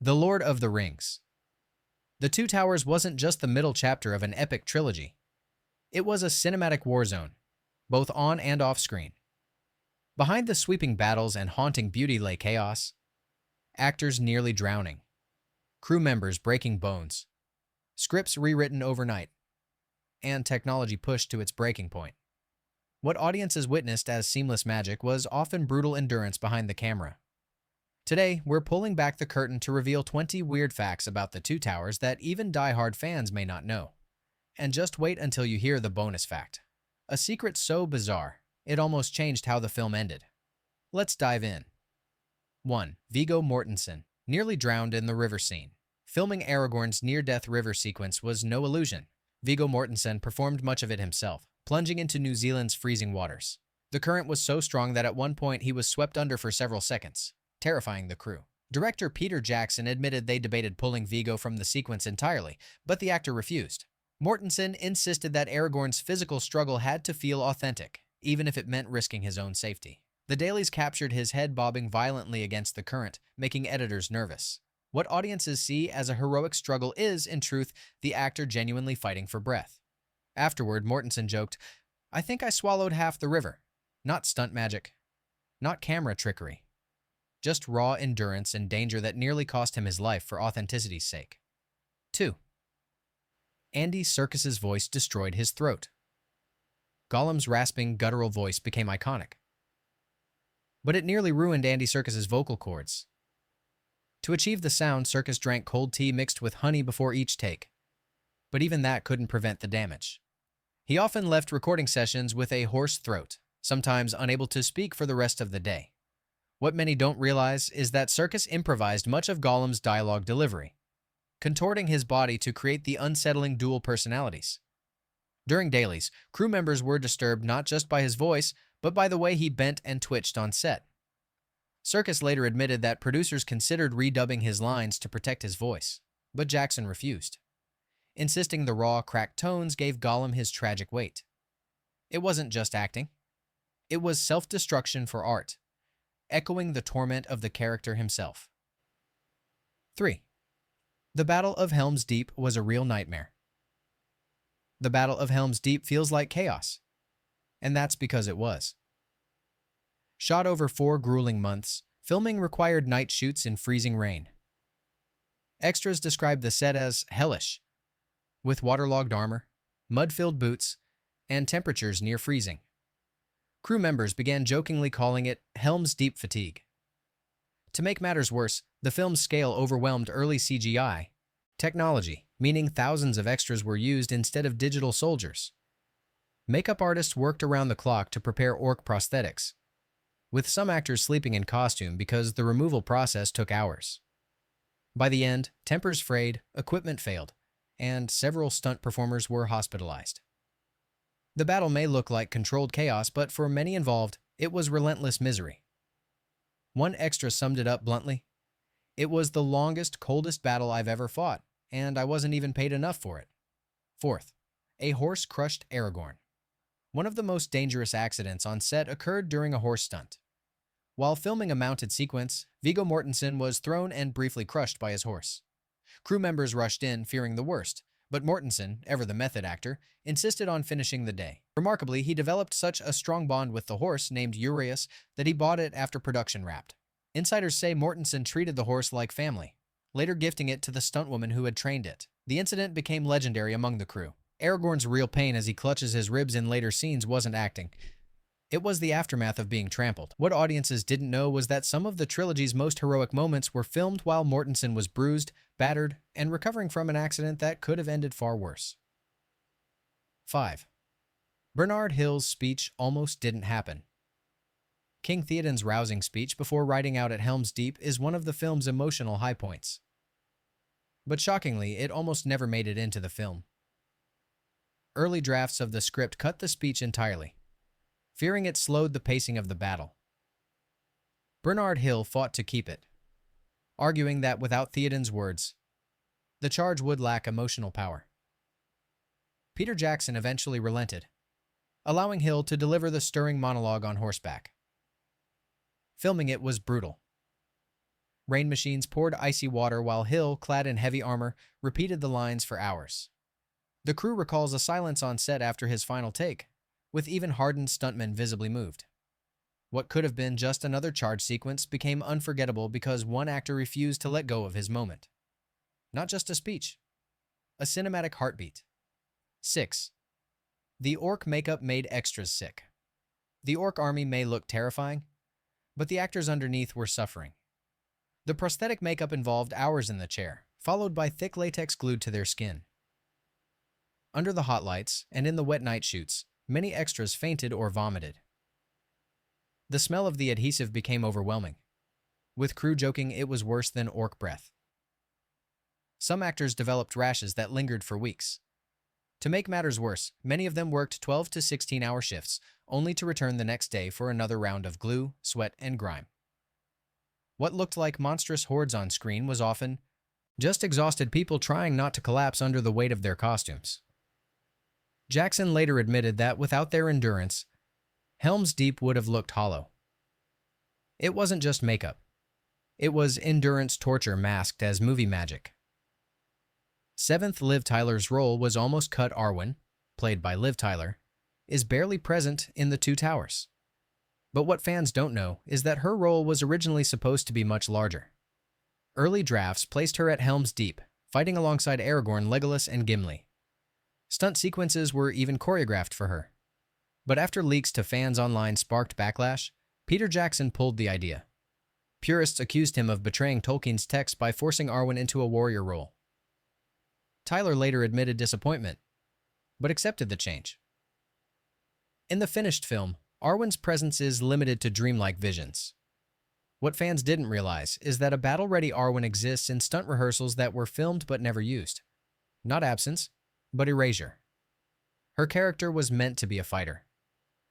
The Lord of the Rings. The Two Towers wasn't just the middle chapter of an epic trilogy. It was a cinematic war zone, both on and off screen. Behind the sweeping battles and haunting beauty lay chaos, actors nearly drowning, crew members breaking bones, scripts rewritten overnight, and technology pushed to its breaking point. What audiences witnessed as seamless magic was often brutal endurance behind the camera. Today, we're pulling back the curtain to reveal 20 weird facts about the Two Towers that even die-hard fans may not know. And just wait until you hear the bonus fact. A secret so bizarre, it almost changed how the film ended. Let's dive in. 1. Viggo Mortensen, nearly drowned in the river scene. Filming Aragorn's near-death river sequence was no illusion. Viggo Mortensen performed much of it himself, plunging into New Zealand's freezing waters. The current was so strong that at one point he was swept under for several seconds, terrifying the crew. Director Peter Jackson admitted they debated pulling Viggo from the sequence entirely, but the actor refused. Mortensen insisted that Aragorn's physical struggle had to feel authentic, even if it meant risking his own safety. The dailies captured his head bobbing violently against the current, making editors nervous. What audiences see as a heroic struggle is, in truth, the actor genuinely fighting for breath. Afterward, Mortensen joked, "I think I swallowed half the river. Not stunt magic. Not camera trickery. Just raw endurance and danger that nearly cost him his life for authenticity's sake." 2. Andy Serkis's voice destroyed his throat. Gollum's rasping, guttural voice became iconic. But it nearly ruined Andy Serkis's vocal cords. To achieve the sound, Serkis drank cold tea mixed with honey before each take. But even that couldn't prevent the damage. He often left recording sessions with a hoarse throat, sometimes unable to speak for the rest of the day. What many don't realize is that Serkis improvised much of Gollum's dialogue delivery, contorting his body to create the unsettling dual personalities. During dailies, crew members were disturbed not just by his voice, but by the way he bent and twitched on set. Serkis later admitted that producers considered redubbing his lines to protect his voice, but Jackson refused, insisting the raw, cracked tones gave Gollum his tragic weight. It wasn't just acting. It was self-destruction for art, echoing the torment of the character himself. 3. The Battle of Helm's Deep was a real nightmare. The Battle of Helm's Deep feels like chaos, and that's because it was. Shot over 4 grueling months, filming required night shoots in freezing rain. Extras described the set as hellish, with waterlogged armor, mud-filled boots, and temperatures near freezing. Crew members began jokingly calling it Helm's Deep fatigue. To make matters worse, the film's scale overwhelmed early CGI technology, meaning thousands of extras were used instead of digital soldiers. Makeup artists worked around the clock to prepare orc prosthetics, with some actors sleeping in costume because the removal process took hours. By the end, tempers frayed, equipment failed, and several stunt performers were hospitalized. The battle may look like controlled chaos, but for many involved, it was relentless misery. One extra summed it up bluntly: "It was the longest, coldest battle I've ever fought, and I wasn't even paid enough for it." 4th, a horse crushed Aragorn. One of the most dangerous accidents on set occurred during a horse stunt. While filming a mounted sequence, Viggo Mortensen was thrown and briefly crushed by his horse. Crew members rushed in, fearing the worst, but Mortensen, ever the method actor, insisted on finishing the day. Remarkably, he developed such a strong bond with the horse, named Urias, that he bought it after production wrapped. Insiders say Mortensen treated the horse like family, later gifting it to the stuntwoman who had trained it. The incident became legendary among the crew. Aragorn's real pain as he clutches his ribs in later scenes wasn't acting. It was the aftermath of being trampled. What audiences didn't know was that some of the trilogy's most heroic moments were filmed while Mortensen was bruised, battered, and recovering from an accident that could have ended far worse. 5. Bernard Hill's speech almost didn't happen. King Theoden's rousing speech before riding out at Helm's Deep is one of the film's emotional high points. But shockingly, it almost never made it into the film. Early drafts of the script cut the speech entirely, fearing it slowed the pacing of the battle. Bernard Hill fought to keep it, arguing that without Theoden's words, the charge would lack emotional power. Peter Jackson eventually relented, allowing Hill to deliver the stirring monologue on horseback. Filming it was brutal. Rain machines poured icy water while Hill, clad in heavy armor, repeated the lines for hours. The crew recalls a silence on set after his final take, with even hardened stuntmen visibly moved. What could have been just another charge sequence became unforgettable because one actor refused to let go of his moment. Not just a speech, a cinematic heartbeat. 6. The orc makeup made extras sick. The orc army may look terrifying, but the actors underneath were suffering. The prosthetic makeup involved hours in the chair, followed by thick latex glued to their skin. Under the hot lights and in the wet night shoots, many extras fainted or vomited. The smell of the adhesive became overwhelming, with crew joking it was worse than orc breath. Some actors developed rashes that lingered for weeks. To make matters worse, many of them worked 12 to 16-hour shifts, only to return the next day for another round of glue, sweat, and grime. What looked like monstrous hordes on screen was often just exhausted people trying not to collapse under the weight of their costumes. Jackson later admitted that without their endurance, Helm's Deep would have looked hollow. It wasn't just makeup. It was endurance torture masked as movie magic. 7th, Liv Tyler's role was almost cut. Arwen, played by Liv Tyler, is barely present in The Two Towers. But what fans don't know is that her role was originally supposed to be much larger. Early drafts placed her at Helm's Deep, fighting alongside Aragorn, Legolas, and Gimli. Stunt sequences were even choreographed for her. But after leaks to fans online sparked backlash, Peter Jackson pulled the idea. Purists accused him of betraying Tolkien's text by forcing Arwen into a warrior role. Tyler later admitted disappointment, but accepted the change. In the finished film, Arwen's presence is limited to dreamlike visions. What fans didn't realize is that a battle-ready Arwen exists in stunt rehearsals that were filmed but never used. Not absence, but erasure. Her character was meant to be a fighter,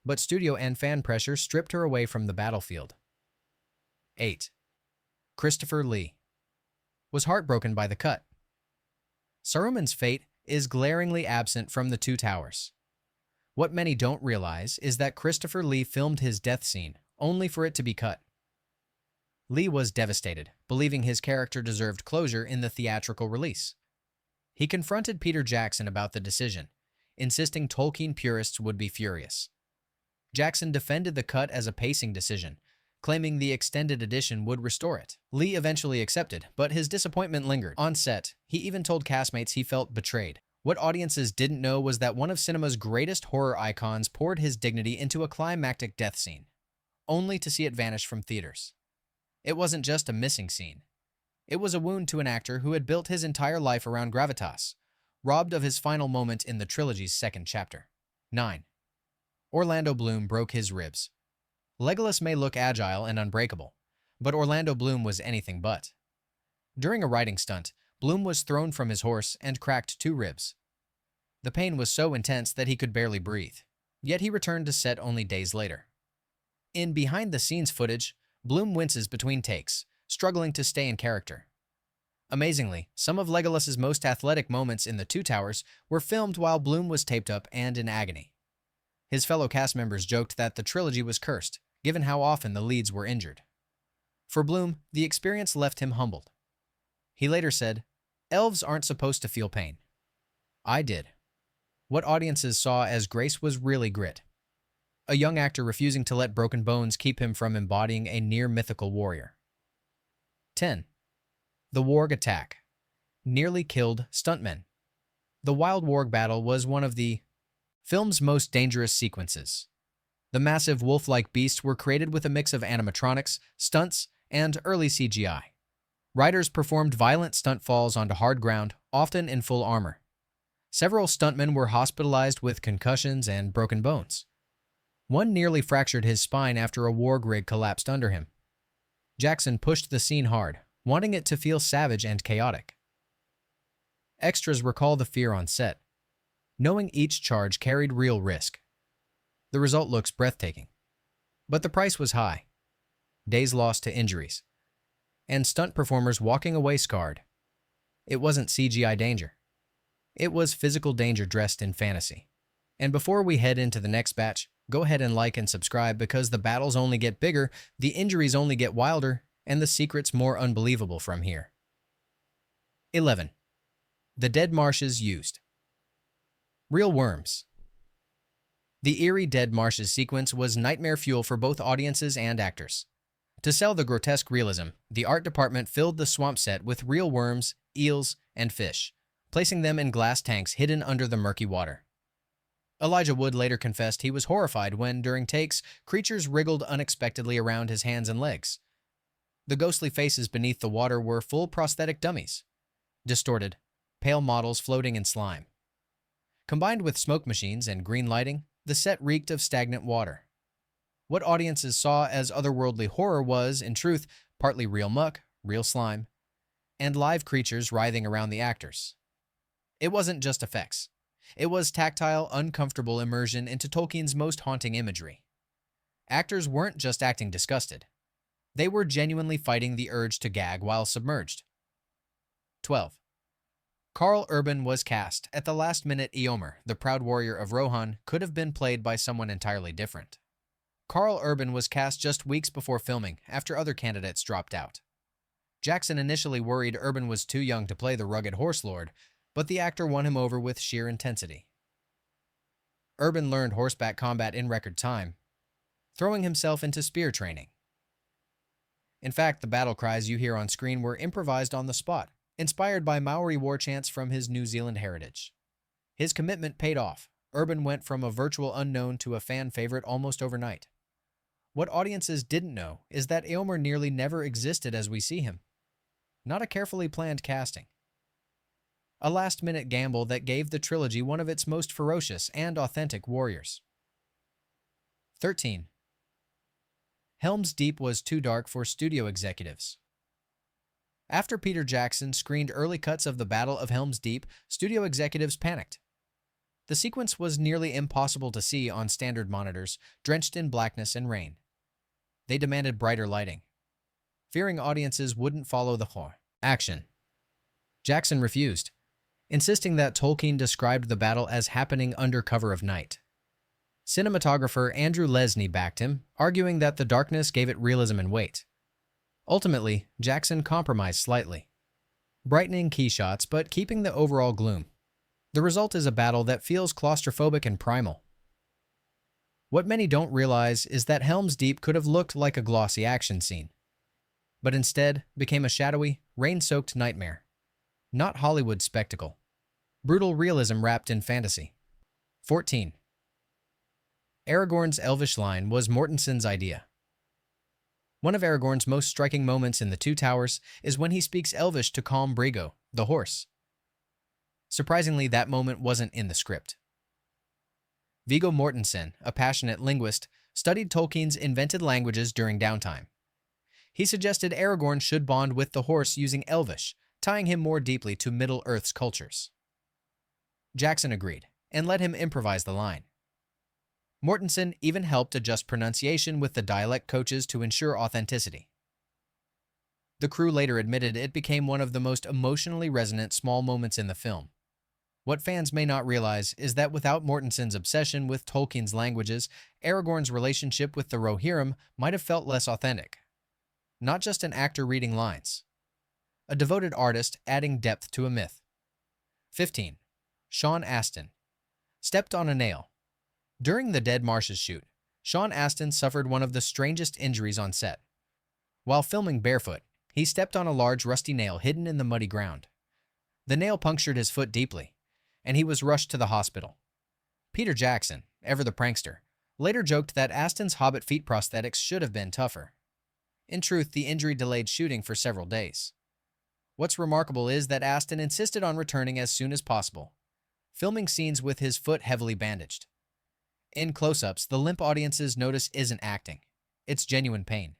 but studio and fan pressure stripped her away from the battlefield. 8. Christopher Lee was heartbroken by the cut. Saruman's fate is glaringly absent from The Two Towers. What many don't realize is that Christopher Lee filmed his death scene only for it to be cut. Lee was devastated, believing his character deserved closure in the theatrical release. He confronted Peter Jackson about the decision, insisting Tolkien purists would be furious. Jackson defended the cut as a pacing decision, claiming the extended edition would restore it. Lee eventually accepted, but his disappointment lingered. On set, he even told castmates he felt betrayed. What audiences didn't know was that one of cinema's greatest horror icons poured his dignity into a climactic death scene, only to see it vanish from theaters. It wasn't just a missing scene. It was a wound to an actor who had built his entire life around gravitas, robbed of his final moment in the trilogy's second chapter. 9. Orlando Bloom broke his ribs. Legolas may look agile and unbreakable, but Orlando Bloom was anything but. During a riding stunt, Bloom was thrown from his horse and cracked 2 ribs. The pain was so intense that he could barely breathe, yet he returned to set only days later. In behind-the-scenes footage, Bloom winces between takes, struggling to stay in character. Amazingly, some of Legolas's most athletic moments in The Two Towers were filmed while Bloom was taped up and in agony. His fellow cast members joked that the trilogy was cursed, given how often the leads were injured. For Bloom, the experience left him humbled. He later said, "Elves aren't supposed to feel pain. I did." What audiences saw as grace was really grit. A young actor refusing to let broken bones keep him from embodying a near-mythical warrior. 10. The Warg Attack nearly killed stuntmen. The Wild Warg battle was one of the film's most dangerous sequences. The massive wolf-like beasts were created with a mix of animatronics, stunts, and early CGI. Riders performed violent stunt falls onto hard ground, often in full armor. Several stuntmen were hospitalized with concussions and broken bones. One nearly fractured his spine after a warg rig collapsed under him. Jackson pushed the scene hard, wanting it to feel savage and chaotic. Extras recall the fear on set, knowing each charge carried real risk. The result looks breathtaking. But the price was high. Days lost to injuries, and stunt performers walking away scarred. It wasn't CGI danger. It was physical danger dressed in fantasy. And before we head into the next batch, go ahead and like and subscribe because the battles only get bigger, the injuries only get wilder, and the secrets more unbelievable from here. 11. The dead marshes used. Real worms. The eerie dead marshes sequence was nightmare fuel for both audiences and actors. To sell the grotesque realism, the art department filled the swamp set with real worms, eels, and fish, placing them in glass tanks hidden under the murky water. Elijah Wood later confessed he was horrified when, during takes, creatures wriggled unexpectedly around his hands and legs. The ghostly faces beneath the water were full prosthetic dummies, distorted, pale models floating in slime. Combined with smoke machines and green lighting, the set reeked of stagnant water. What audiences saw as otherworldly horror was, in truth, partly real muck, real slime, and live creatures writhing around the actors. It wasn't just effects. It was tactile, uncomfortable immersion into Tolkien's most haunting imagery. Actors weren't just acting disgusted. They were genuinely fighting the urge to gag while submerged. 12. Karl Urban was cast. At the last minute, Eomer, the proud warrior of Rohan, could have been played by someone entirely different. Karl Urban was cast just weeks before filming, after other candidates dropped out. Jackson initially worried Urban was too young to play the rugged horse lord, but the actor won him over with sheer intensity. Urban learned horseback combat in record time, throwing himself into spear training. In fact, the battle cries you hear on screen were improvised on the spot, inspired by Maori war chants from his New Zealand heritage. His commitment paid off. Urban went from a virtual unknown to a fan favorite almost overnight. What audiences didn't know is that Eomer nearly never existed as we see him. Not a carefully planned casting. A last-minute gamble that gave the trilogy one of its most ferocious and authentic warriors. 13. Helm's Deep was too dark for studio executives. After Peter Jackson screened early cuts of the Battle of Helm's Deep, studio executives panicked. The sequence was nearly impossible to see on standard monitors, drenched in blackness and rain. They demanded brighter lighting, fearing audiences wouldn't follow the action. Jackson refused, insisting that Tolkien described the battle as happening under cover of night. Cinematographer Andrew Lesnie backed him, arguing that the darkness gave it realism and weight. Ultimately, Jackson compromised slightly, brightening key shots but keeping the overall gloom. The result is a battle that feels claustrophobic and primal. What many don't realize is that Helm's Deep could have looked like a glossy action scene, but instead became a shadowy, rain-soaked nightmare. Not Hollywood spectacle. Brutal realism wrapped in fantasy. 14. Aragorn's Elvish line was Mortensen's idea. One of Aragorn's most striking moments in The Two Towers is when he speaks Elvish to calm Brego, the horse. Surprisingly, that moment wasn't in the script. Viggo Mortensen, a passionate linguist, studied Tolkien's invented languages during downtime. He suggested Aragorn should bond with the horse using Elvish, tying him more deeply to Middle-earth's cultures. Jackson agreed, and let him improvise the line. Mortensen even helped adjust pronunciation with the dialect coaches to ensure authenticity. The crew later admitted it became one of the most emotionally resonant small moments in the film. What fans may not realize is that without Mortensen's obsession with Tolkien's languages, Aragorn's relationship with the Rohirrim might have felt less authentic. Not just an actor reading lines. A devoted artist adding depth to a myth. 15. Sean Astin stepped on a nail. During the Dead Marshes shoot, Sean Astin suffered one of the strangest injuries on set. While filming barefoot, he stepped on a large rusty nail hidden in the muddy ground. The nail punctured his foot deeply, and he was rushed to the hospital. Peter Jackson, ever the prankster, later joked that Astin's Hobbit feet prosthetics should have been tougher. In truth, the injury delayed shooting for several days. What's remarkable is that Astin insisted on returning as soon as possible, filming scenes with his foot heavily bandaged. In close-ups, the limp audiences notice isn't acting. It's genuine pain.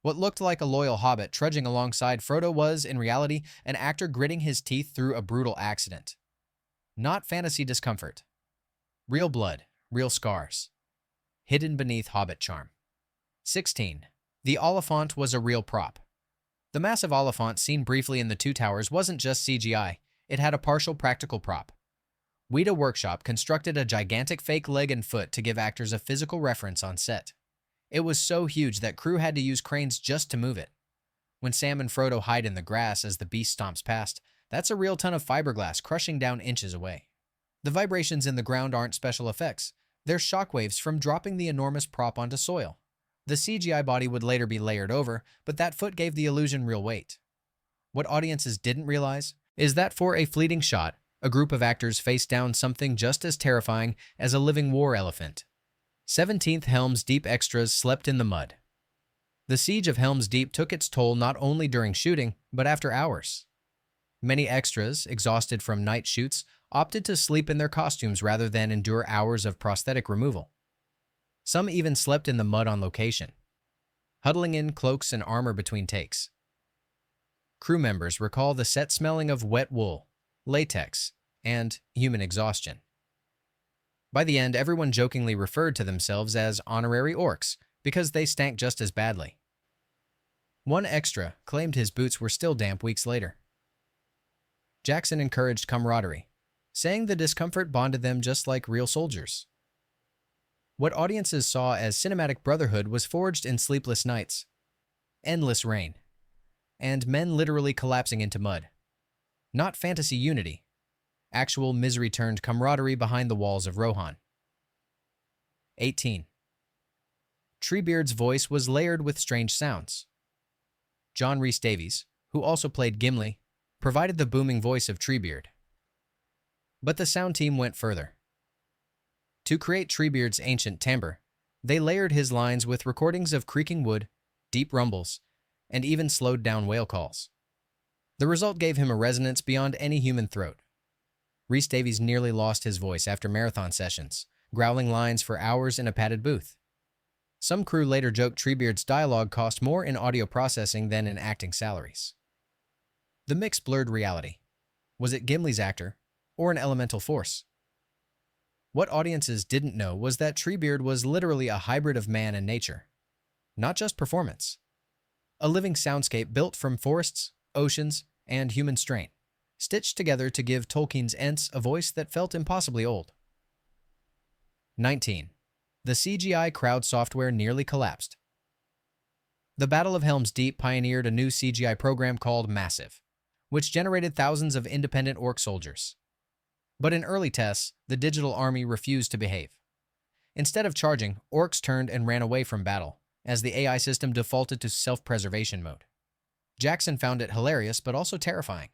What looked like a loyal hobbit trudging alongside Frodo was, in reality, an actor gritting his teeth through a brutal accident. Not fantasy discomfort. Real blood, real scars. Hidden beneath hobbit charm. 16. The Oliphant was a real prop. The massive Oliphant seen briefly in The Two Towers wasn't just CGI, it had a partial practical prop. Weta Workshop constructed a gigantic fake leg and foot to give actors a physical reference on set. It was so huge that crew had to use cranes just to move it. When Sam and Frodo hide in the grass as the beast stomps past, that's a real ton of fiberglass crushing down inches away. The vibrations in the ground aren't special effects. They're shockwaves from dropping the enormous prop onto soil. The CGI body would later be layered over, but that foot gave the illusion real weight. What audiences didn't realize is that for a fleeting shot, a group of actors faced down something just as terrifying as a living war elephant. 17th Helm's Deep extras slept in the mud. The siege of Helm's Deep took its toll not only during shooting, but after hours. Many extras, exhausted from night shoots, opted to sleep in their costumes rather than endure hours of prosthetic removal. Some even slept in the mud on location, huddling in cloaks and armor between takes. Crew members recall the set smelling of wet wool, latex, and human exhaustion. By the end, everyone jokingly referred to themselves as honorary orcs because they stank just as badly. One extra claimed his boots were still damp weeks later. Jackson encouraged camaraderie, saying the discomfort bonded them just like real soldiers. What audiences saw as cinematic brotherhood was forged in sleepless nights, endless rain, and men literally collapsing into mud. Not fantasy unity, actual misery turned camaraderie behind the walls of Rohan. 18. Treebeard's voice was layered with strange sounds. John Rhys-Davies, who also played Gimli, provided the booming voice of Treebeard. But the sound team went further. To create Treebeard's ancient timbre, they layered his lines with recordings of creaking wood, deep rumbles, and even slowed-down whale calls. The result gave him a resonance beyond any human throat. Rhys-Davies nearly lost his voice after marathon sessions, growling lines for hours in a padded booth. Some crew later joked Treebeard's dialogue cost more in audio processing than in acting salaries. The mix blurred reality. Was it Gimli's actor, or an elemental force? What audiences didn't know was that Treebeard was literally a hybrid of man and nature. Not just performance. A living soundscape built from forests, oceans, and human strain, stitched together to give Tolkien's Ents a voice that felt impossibly old. 19. The CGI crowd software nearly collapsed. The Battle of Helm's Deep pioneered a new CGI program called Massive, which generated thousands of independent orc soldiers. But in early tests, the digital army refused to behave. Instead of charging, orcs turned and ran away from battle, as the AI system defaulted to self-preservation mode. Jackson found it hilarious but also terrifying.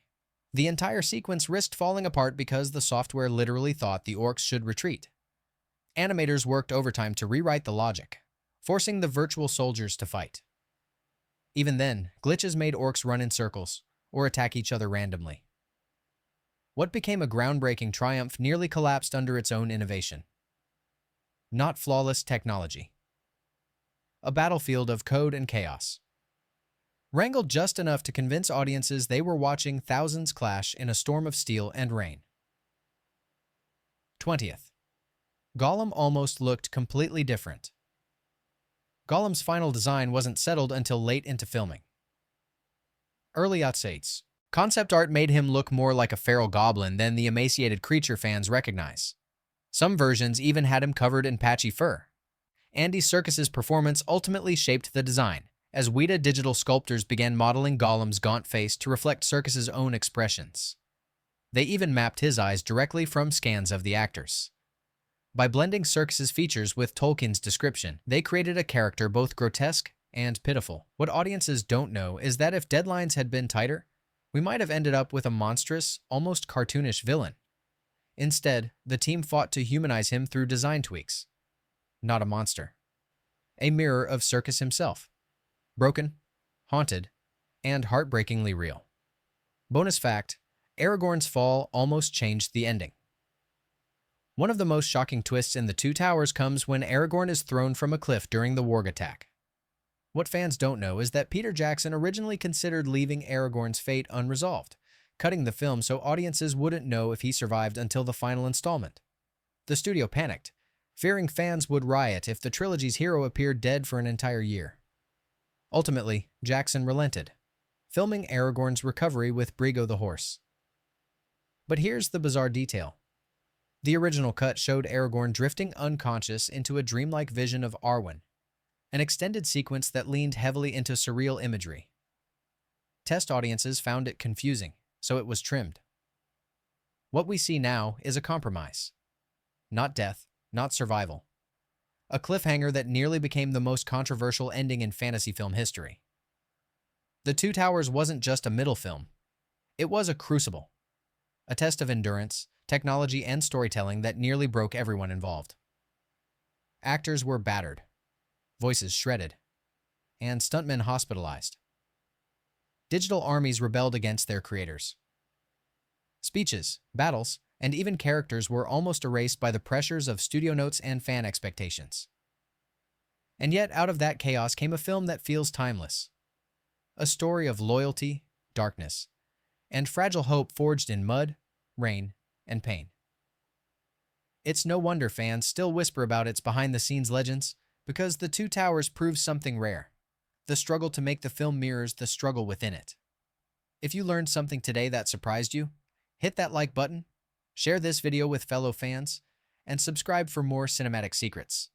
The entire sequence risked falling apart because the software literally thought the orcs should retreat. Animators worked overtime to rewrite the logic, forcing the virtual soldiers to fight. Even then, glitches made orcs run in circles or attack each other randomly. What became a groundbreaking triumph nearly collapsed under its own innovation. Not flawless technology. A battlefield of code and chaos. Wrangled just enough to convince audiences they were watching thousands clash in a storm of steel and rain. 20th. Gollum almost looked completely different. Gollum's final design wasn't settled until late into filming. Early outsides. Concept art made him look more like a feral goblin than the emaciated creature fans recognize. Some versions even had him covered in patchy fur. Andy Serkis's performance ultimately shaped the design, as Weta digital sculptors began modeling Gollum's gaunt face to reflect Serkis's own expressions. They even mapped his eyes directly from scans of the actors. By blending Serkis's features with Tolkien's description, they created a character both grotesque and pitiful. What audiences don't know is that if deadlines had been tighter, we might have ended up with a monstrous, almost cartoonish villain. Instead, the team fought to humanize him through design tweaks. Not a monster. A mirror of Serkis himself. Broken, haunted, and heartbreakingly real. Bonus fact, Aragorn's fall almost changed the ending. One of the most shocking twists in The Two Towers comes when Aragorn is thrown from a cliff during the warg attack. What fans don't know is that Peter Jackson originally considered leaving Aragorn's fate unresolved, cutting the film so audiences wouldn't know if he survived until the final installment. The studio panicked, fearing fans would riot if the trilogy's hero appeared dead for an entire year. Ultimately, Jackson relented, filming Aragorn's recovery with Brigo the horse. But here's the bizarre detail. The original cut showed Aragorn drifting unconscious into a dreamlike vision of Arwen, an extended sequence that leaned heavily into surreal imagery. test audiences found it confusing, so it was trimmed. What we see now is a compromise. Not death, not survival. A cliffhanger that nearly became the most controversial ending in fantasy film history. The Two Towers wasn't just a middle film. It was a crucible. A test of endurance, technology, and storytelling that nearly broke everyone involved. Actors were battered, voices shredded, and stuntmen hospitalized. Digital armies rebelled against their creators. Speeches, battles, and even characters were almost erased by the pressures of studio notes and fan expectations. And yet, out of that chaos came a film that feels timeless. A story of loyalty, darkness, and fragile hope forged in mud, rain, and pain. It's no wonder fans still whisper about its behind-the-scenes legends, because The Two Towers proves something rare. The struggle to make the film mirrors the struggle within it. If you learned something today that surprised you, hit that like button, share this video with fellow fans, and subscribe for more cinematic secrets.